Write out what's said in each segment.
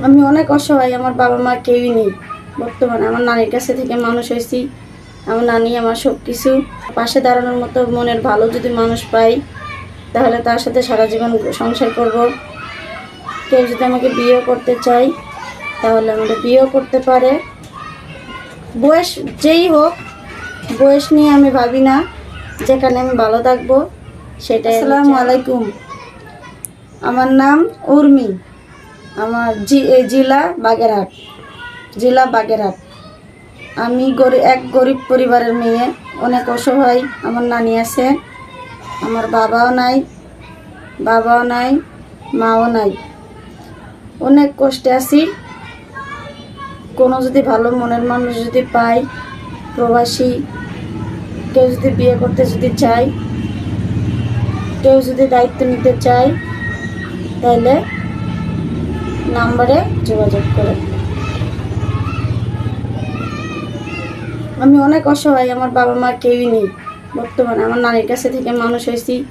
আমি অনেক অসহায়, আমার বাবা মা কেউই নেই বর্তমানে। আমার নানির কাছে থেকে মানুষ হয়েছি। আমার নানি আমার সব কিছু। পাশে দাঁড়ানোর মতো মনের ভালো যদি মানুষ পাই, তাহলে তার সাথে সারা জীবন সংসার করব। কেউ যদি আমাকে বিয়ে করতে চাই, তাহলে আমাকে বিয়েও করতে পারে। বয়স যেই হোক, বয়স নিয়ে আমি ভাবি না। যেখানে আমি ভালো থাকবো সেটাই। আসসালামু আলাইকুম। আমার নাম উর্মি। আমার জেলা বাগেরহাট। আমি এক গরিব পরিবারের মেয়ে, অনেক অসহায়। আমার নানি আছে, আমার বাবাও নাই, মাও নাই। অনেক কষ্টে আছি। কোনো যদি ভালো মনের মানুষ যদি পাই, প্রবাসী কেউ যদি বিয়ে করতে যদি চাই, কেউ যদি দায়িত্ব নিতে চাই, তাহলে নাম্বারে যোগাযোগ করে। আমি অনেক অসহায়, আমার বাবা মা কেউই নেই বর্তমানে। আমার নানির কাছে থেকে মানুষ হয়েছি।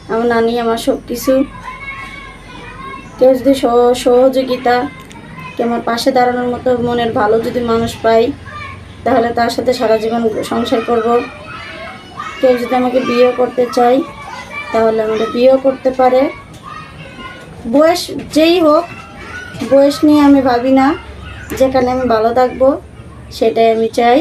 আমার নানি আমার সব কিছু। কেউ যদি সহযোগিতা, কেউ আমার পাশে দাঁড়ানোর মতো মনের ভালো যদি মানুষ পাই, তাহলে তার সাথে সারা জীবন সংসার করব। কেউ যদি আমাকে বিয়ে করতে চাই, তাহলে আমাকে বিয়েও করতে পারে। বয়স যেই হোক, বয়স নিয়ে আমি ভাবি না। যেখানে আমি ভালো থাকবো সেটাই আমি চাই।